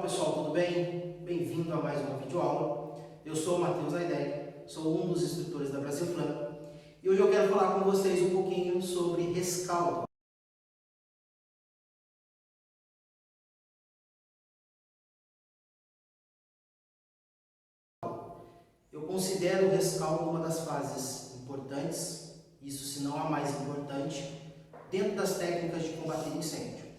pessoal, tudo bem? Bem-vindo a mais uma videoaula. Eu sou o Matheus Aideg, sou um dos instrutores da Brasilplan e hoje eu quero falar com vocês um pouquinho sobre rescaldo. Eu considero o rescaldo uma das fases importantes, isso se não a mais importante, dentro das técnicas de combater incêndio.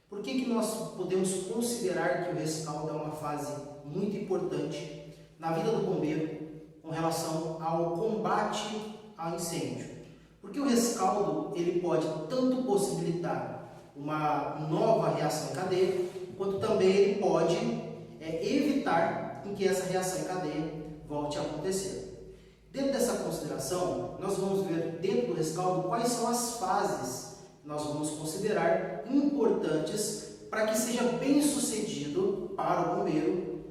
Por que nós podemos considerar que o rescaldo é uma fase muito importante na vida do bombeiro com relação ao combate ao incêndio? Porque o rescaldo ele pode tanto possibilitar uma nova reação em cadeia, quanto também ele pode evitar que essa reação em cadeia volte a acontecer. Dentro dessa consideração, nós vamos ver dentro do rescaldo quais são as fases que nós vamos considerar importantes para que seja bem sucedido para o bombeiro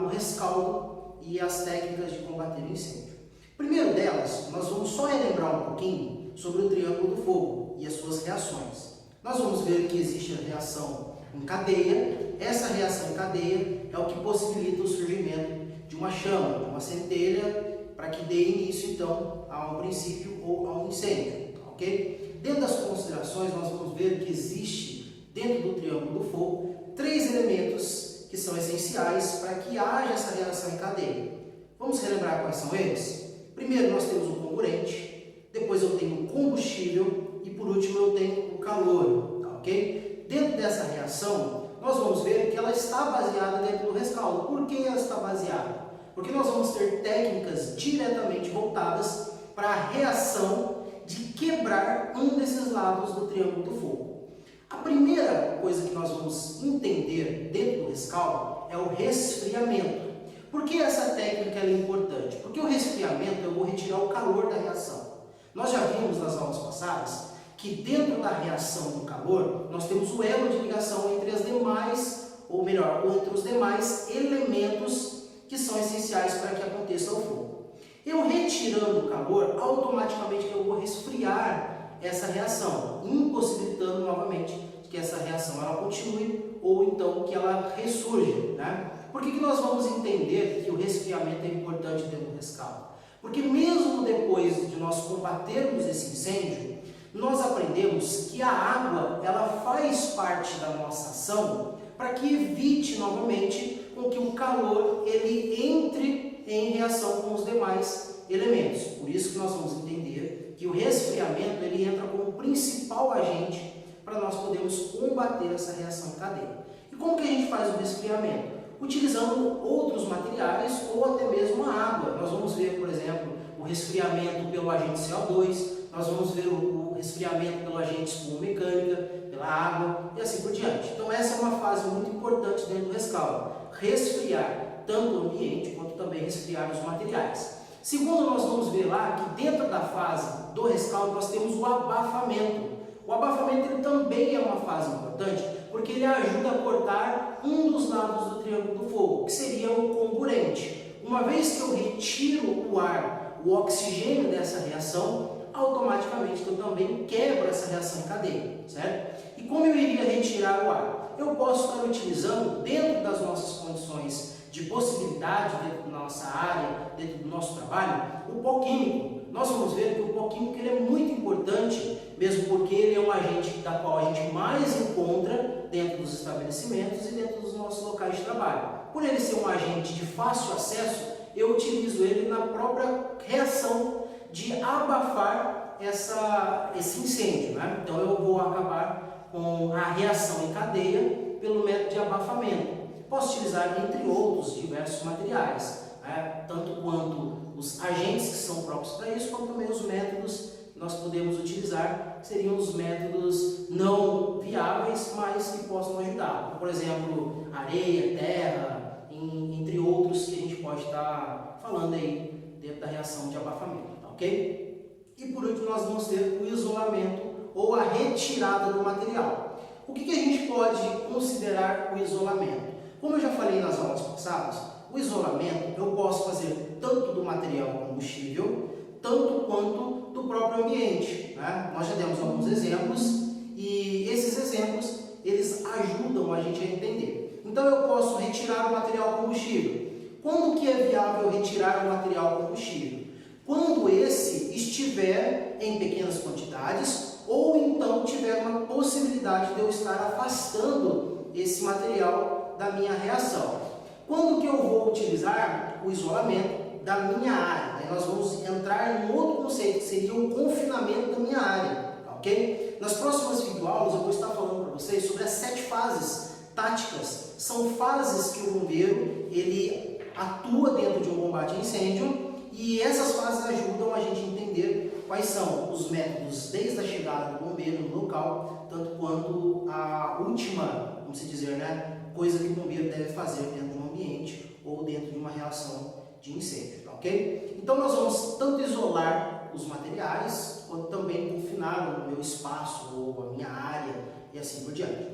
o rescaldo e as técnicas de combater o incêndio. Primeiro delas, nós vamos só relembrar um pouquinho sobre o triângulo do fogo e as suas reações. Nós vamos ver que existe a reação em cadeia. Essa reação em cadeia é o que possibilita o surgimento de uma chama, de uma centelha, para que dê início então ao princípio ou ao incêndio, ok? Dentro das considerações nós vamos ver que existe dentro do triângulo do fogo 3 elementos que são essenciais para que haja essa reação em cadeia. Vamos relembrar quais são eles? Primeiro nós temos o comburente, depois eu tenho o combustível e por último eu tenho o calor, tá, ok? Dentro dessa reação nós vamos ver que ela está baseada dentro do rescaldo. Por que ela está baseada? Porque nós vamos ter técnicas diretamente voltadas para a reação de quebrar um desses lados do triângulo do fogo. A primeira coisa que nós vamos entender dentro do rescaldo é o resfriamento. Por que essa técnica é importante? Porque o resfriamento eu vou retirar o calor da reação. Nós já vimos nas aulas passadas que dentro da reação do calor, nós temos o elo de ligação entre as demais, ou melhor, entre os demais elementos que são essenciais para que aconteça o fogo. Eu retirando o calor, automaticamente eu vou resfriar essa reação, impossibilitando novamente que essa reação ela continue ou então que ela ressurja, né? Por que nós vamos entender que o resfriamento é importante dentro do rescaldo? Porque mesmo depois de nós combatermos esse incêndio, nós aprendemos que a água ela faz parte da nossa ação para que evite novamente com que o calor ele entre em reação com os demais elementos. Por isso que nós vamos entender que o resfriamento ele entra como principal agente para nós podermos combater essa reação em cadeia. E como que a gente faz o resfriamento? Utilizando outros materiais ou até mesmo a água. Nós vamos ver, por exemplo, o resfriamento pelo agente CO2, nós vamos ver o resfriamento pelo agente espuma mecânica, pela água e assim por diante. Então essa é uma fase muito importante dentro do rescaldo. Resfriar tanto o ambiente quanto também resfriar os materiais. Segundo, nós vamos ver lá que dentro da fase do rescaldo nós temos o abafamento. O abafamento ele também é uma fase importante porque ele ajuda a cortar um dos lados do triângulo do fogo, que seria o comburente. Uma vez que eu retiro o ar, o oxigênio dessa reação, automaticamente eu também quebro essa reação em cadeia, certo? E como eu iria retirar o ar? Eu posso estar utilizando, dentro das nossas condições de possibilidade, dentro da nossa área, dentro do nosso trabalho, o pó químico. Nós vamos ver que o pó químico ele é muito importante, mesmo porque ele é um agente da qual a gente mais encontra dentro dos estabelecimentos e dentro dos nossos locais de trabalho. Por ele ser um agente de fácil acesso, eu utilizo ele na própria reação de abafar esse incêndio, né? Então eu vou acabar com a reação em cadeia pelo método de abafamento. Posso utilizar, entre outros, diversos materiais, né? Tanto quanto os agentes que são próprios para isso, quanto também os métodos que nós podemos utilizar, que seriam os métodos não viáveis, mas que possam ajudar. Por exemplo, areia, terra, entre outros que a gente pode estar falando aí dentro da reação de abafamento. Ok? E por último nós vamos ter o isolamento ou a retirada do material. O que a gente pode considerar o isolamento? Como eu já falei nas aulas passadas, o isolamento eu posso fazer tanto do material combustível, tanto quanto do próprio ambiente, né? Nós já demos alguns exemplos e esses exemplos eles ajudam a gente a entender. Então eu posso retirar o material combustível. Quando que é viável retirar o material combustível? Quando esse estiver em pequenas quantidades ou então tiver uma possibilidade de eu estar afastando esse material da minha reação. Quando que eu vou utilizar o isolamento da minha área? Aí nós vamos entrar em outro conceito, que seria o confinamento da minha área, ok? Nas próximas videoaulas eu vou estar falando para vocês sobre as 7 fases táticas. São fases que o bombeiro ele atua dentro de um combate a incêndio e essas fases ajudam a gente a entender quais são os métodos desde a chegada do bombeiro no local, tanto quanto a última, vamos dizer, né, coisa que o bombeiro deve fazer dentro de um ambiente ou dentro de uma reação de incêndio, ok? Então nós vamos tanto isolar os materiais, quanto também confinar o meu espaço ou a minha área e assim por diante.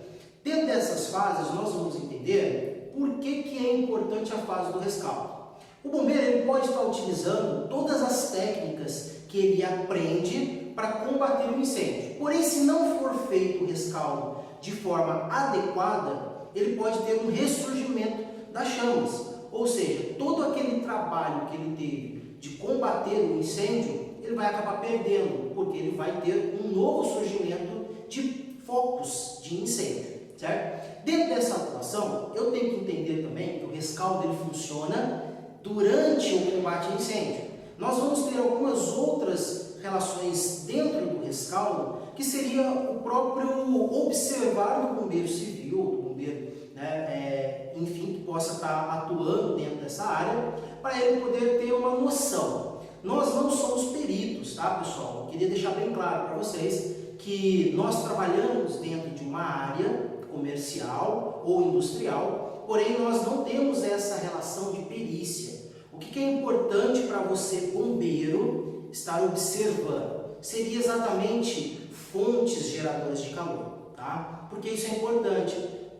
Dentro dessas fases nós vamos entender por que é importante a fase do rescaldo. O bombeiro ele pode estar utilizando todas as técnicas que ele aprende para combater o incêndio. Porém, se não for feito o rescaldo de forma adequada, ele pode ter um ressurgimento das chamas. Ou seja, todo aquele trabalho que ele teve de combater o incêndio, ele vai acabar perdendo, porque ele vai ter um novo surgimento de focos de incêndio, certo? Dentro dessa atuação, eu tenho que entender também que o rescaldo ele funciona durante o combate a incêndio. Nós vamos ter algumas outras relações dentro do rescaldo, que seria o próprio observar do bombeiro civil, do bombeiro, né, enfim, que possa estar atuando dentro dessa área, para ele poder ter uma noção. Nós não somos peritos, tá, pessoal? Eu queria deixar bem claro para vocês que nós trabalhamos dentro de uma área comercial ou industrial, porém nós não temos essa relação de perícia. O que é importante para você, bombeiro, estar observando? Seria exatamente fontes geradoras de calor, tá? Porque isso é importante,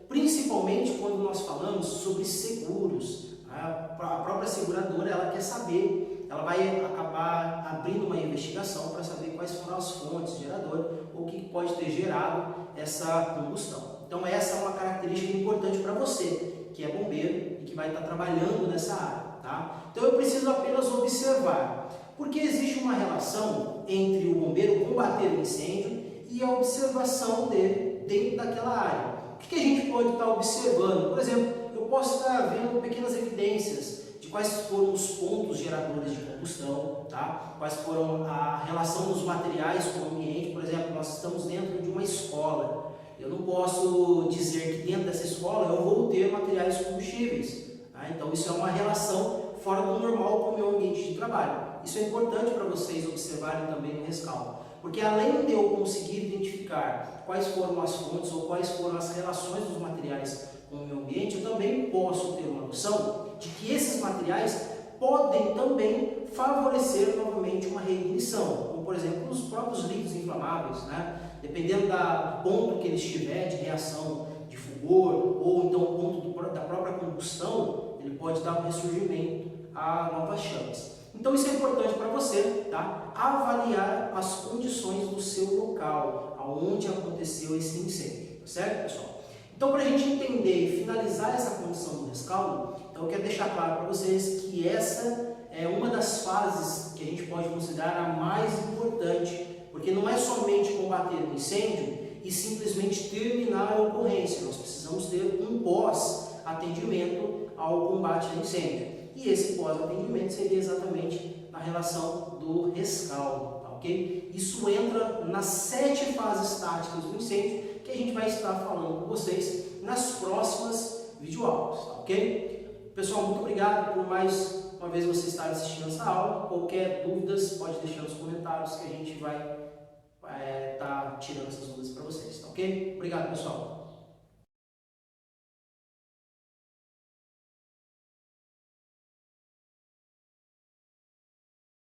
principalmente quando nós falamos sobre seguros. A própria seguradora ela quer saber, ela vai acabar abrindo uma investigação para saber quais foram as fontes geradoras ou o que pode ter gerado essa combustão. Então essa é uma característica importante para você, que é bombeiro e que vai estar trabalhando nessa área, tá? Então eu preciso apenas observar, porque existe uma relação entre o bombeiro combater o incêndio e a observação dele dentro daquela área. O que a gente pode estar observando? Por exemplo, eu posso estar vendo pequenas evidências de quais foram os pontos geradores de combustão, tá? Quais foram a relação dos materiais com o ambiente. Por exemplo, nós estamos dentro de uma escola. Eu não posso dizer que dentro dessa escola eu vou ter materiais combustíveis. Tá? Então isso é uma relação fora do normal com o meu ambiente de trabalho. Isso é importante para vocês observarem também no rescaldo. Porque além de eu conseguir identificar quais foram as fontes ou quais foram as relações dos materiais com o meio ambiente, eu também posso ter uma noção de que esses materiais podem também favorecer novamente uma reignição, como por exemplo os próprios líquidos inflamáveis, né? Dependendo do ponto que ele estiver de reação de fulgor ou então o ponto da própria combustão, ele pode dar um ressurgimento a novas chamas. Então isso é importante para você, tá? Avaliar as condições do seu local, aonde aconteceu esse incêndio, tá certo, pessoal? Então, para a gente entender e finalizar essa condição do rescaldo, então eu quero deixar claro para vocês que essa é uma das fases que a gente pode considerar a mais importante, porque não é somente combater o incêndio e simplesmente terminar a ocorrência. Nós precisamos ter um pós-atendimento ao combate ao incêndio. E esse pós-atendimento seria exatamente na relação do rescaldo, tá, ok? Isso entra nas 7 fases táticas do incêndio que a gente vai estar falando com vocês nas próximas videoaulas, tá, ok? Pessoal, muito obrigado por mais uma vez você estar assistindo essa aula. Qualquer dúvidas, pode deixar nos comentários que a gente vai estar tirando essas dúvidas para vocês, tá, ok? Obrigado, pessoal.